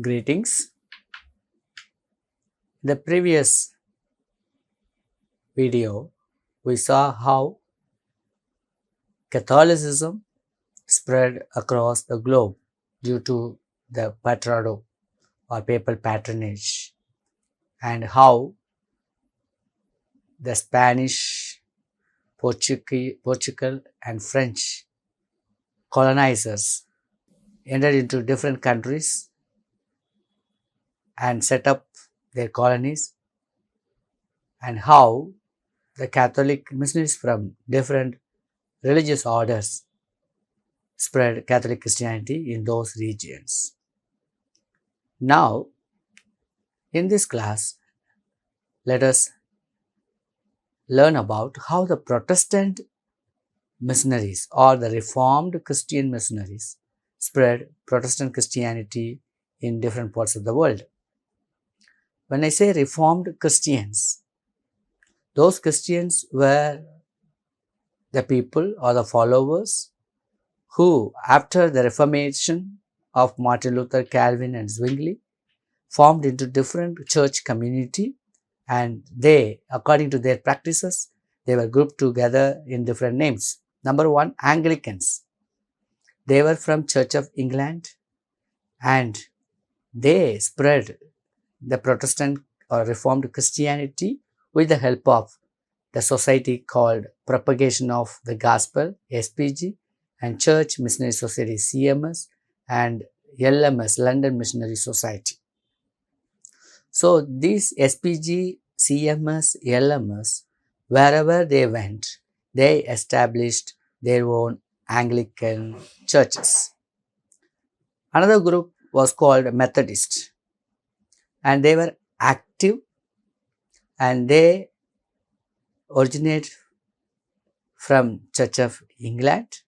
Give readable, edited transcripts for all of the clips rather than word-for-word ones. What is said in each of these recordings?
Greetings. In the previous video, we saw how Catholicism spread across the globe due to the patrado or papal patronage, and how the Spanish, Portugal and French colonizers entered into different countries and set up their colonies, and how the Catholic missionaries from different religious orders spread Catholic Christianity in those regions. Now, in this class, let us learn about how the Protestant missionaries or the Reformed Christian missionaries spread Protestant Christianity in different parts of the world. When I say Reformed Christians, those Christians were the people or the followers who, after the Reformation of Martin Luther, Calvin and Zwingli, formed into different church community, and they, according to their practices, they were grouped together in different names. Number one, Anglicans. They were from Church of England, and they spread the Protestant or Reformed Christianity with the help of the society called Propagation of the Gospel, SPG, and Church Missionary Society, CMS, and LMS, London Missionary Society. So these SPG, CMS, LMS, wherever they went, they established their own Anglican churches. Another group was called Methodist, and they were active, and they originate from Church of England,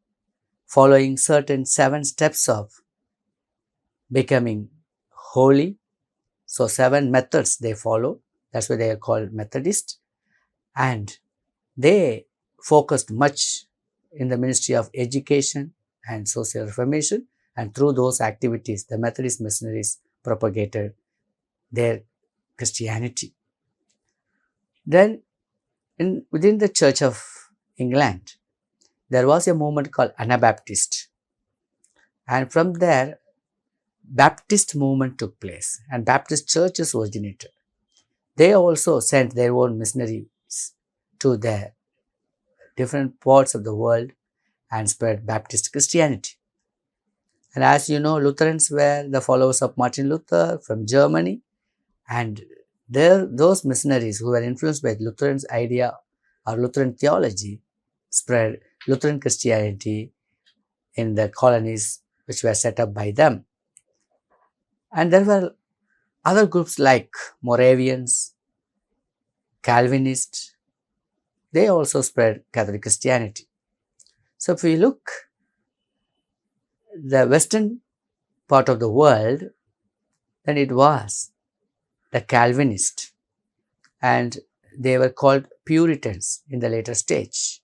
following certain 7 steps of becoming holy. So 7 methods they follow. That's why they are called Methodist. And they focused much in the ministry of education and social reformation. And through those activities, the Methodist missionaries propagated their Christianity. Then within the Church of England, there was a movement called Anabaptist. And from there, Baptist movement took place and Baptist churches originated. They also sent their own missionaries to the different parts of the world and spread Baptist Christianity. And as you know, Lutherans were the followers of Martin Luther from Germany, and those missionaries who were influenced by Lutherans' idea or Lutheran theology spread Lutheran Christianity in the colonies which were set up by them. And there were other groups like Moravians, Calvinists. They also spread Catholic Christianity. So if we look the western part of the world, then it was the Calvinists, and they were called Puritans in the later stage,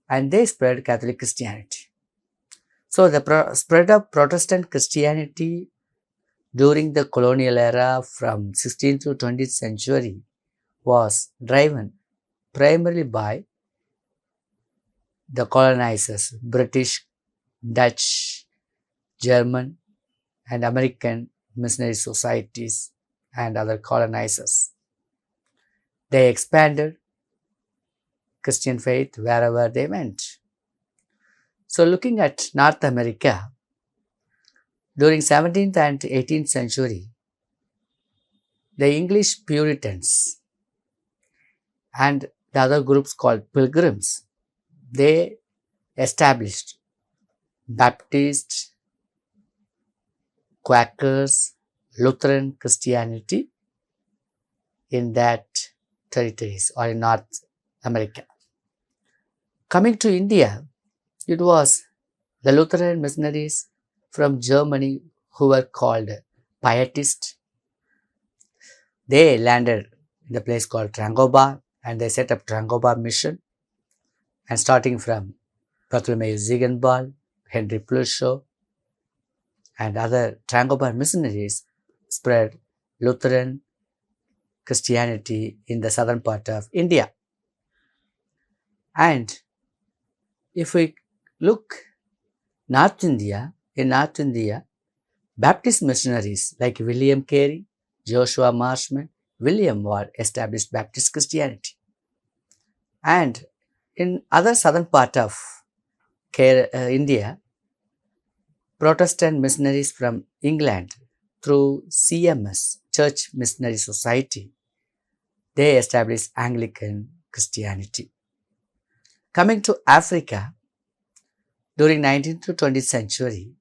and they spread Catholic Christianity. So the spread of Protestant Christianity during the colonial era from 16th to 20th century was driven primarily by the colonizers, British, Dutch, German and American missionary societies and other colonizers. They expanded Christian faith wherever they went. So looking at North America, during 17th and 18th century, the English Puritans and the other groups called Pilgrims, they established Baptist, Quakers, Lutheran Christianity in that territories or in North America. Coming to India, it was the Lutheran missionaries from Germany who were called Pietists. They landed in the place called Trangobar, and they set up Trangobar mission, and starting from Bartholomew Ziegenbalg, Henry Pluschow, and other Trangobar missionaries spread Lutheran Christianity in the southern part of India. And if we look North India, in North India, Baptist missionaries like William Carey, Joshua Marshman, William Ward established Baptist Christianity. And in other southern part of India, Protestant missionaries from England through CMS, Church Missionary Society, they established Anglican Christianity. Coming to Africa, during 19th to 20th century,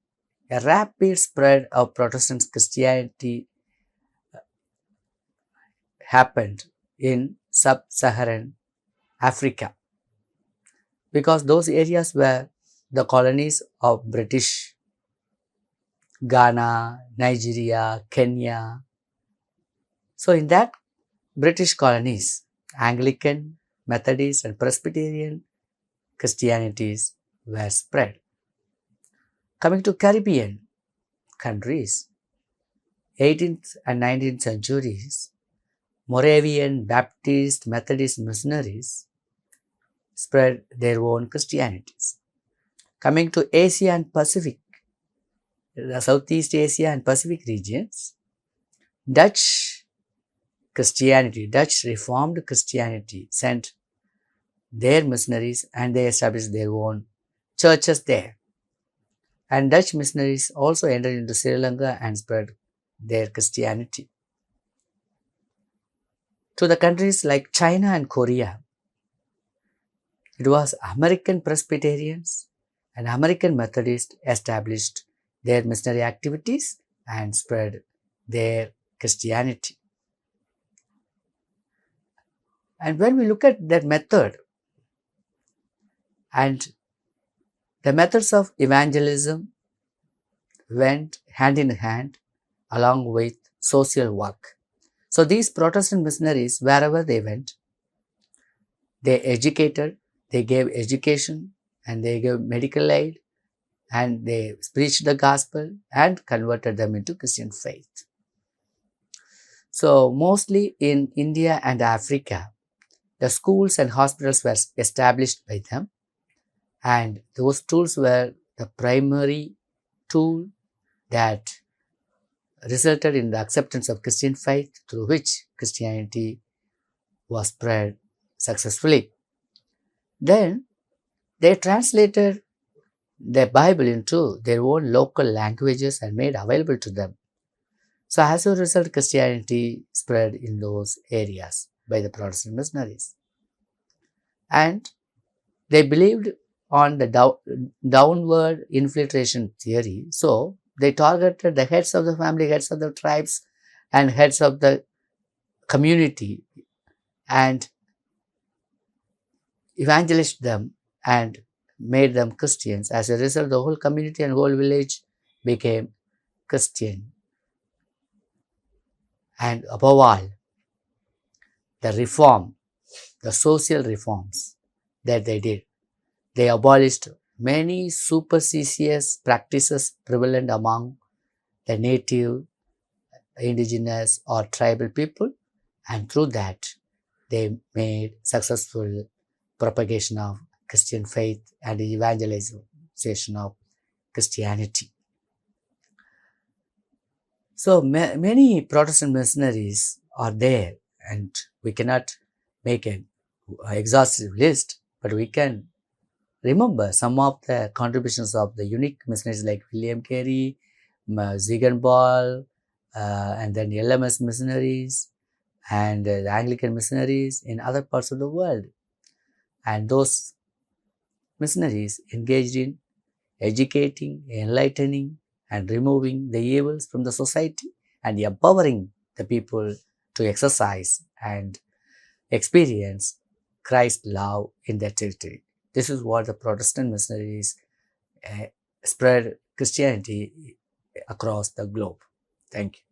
a rapid spread of Protestant Christianity happened in sub-Saharan Africa, because those areas were the colonies of British, Ghana, Nigeria, Kenya. So in that British colonies, Anglican, Methodist and Presbyterian Christianities were spread. Coming to Caribbean countries, 18th and 19th centuries, Moravian, Baptist, Methodist missionaries spread their own Christianities. Coming to Asia and Pacific, the Southeast Asia and Pacific regions, Dutch Christianity, Dutch Reformed Christianity sent their missionaries and they established their own churches there. And Dutch missionaries also entered into Sri Lanka and spread their Christianity. To the countries like China and Korea, it was American Presbyterians and American Methodists established their missionary activities and spread their Christianity. And when we look at that method and the methods of evangelism went hand in hand along with social work. So these Protestant missionaries, wherever they went, they educated, they gave education and they gave medical aid and they preached the gospel and converted them into Christian faith. So mostly in India and Africa, the schools and hospitals were established by them, and those tools were the primary tool that resulted in the acceptance of Christian faith, through which Christianity was spread successfully. Then they translated the Bible into their own local languages and made available to them. So as a result, Christianity spread in those areas by the Protestant missionaries. And they believed on the downward infiltration theory. So they targeted the heads of the family, heads of the tribes, and heads of the community and evangelized them and made them Christians. As a result, the whole community and whole village became Christian. And above all, the reform, the social reforms that they did, they abolished many superstitious practices prevalent among the native, indigenous or tribal people, and through that they made successful propagation of Christian faith and evangelization of Christianity. So many Protestant missionaries are there, and we cannot make an exhaustive list, but we can remember some of the contributions of the unique missionaries like William Carey, Ziegenball, and then LMS missionaries and the Anglican missionaries in other parts of the world. And those missionaries engaged in educating, enlightening, and removing the evils from the society and empowering the people to exercise and experience Christ's love in their territory. This is what the Protestant missionaries spread Christianity across the globe. Thank you.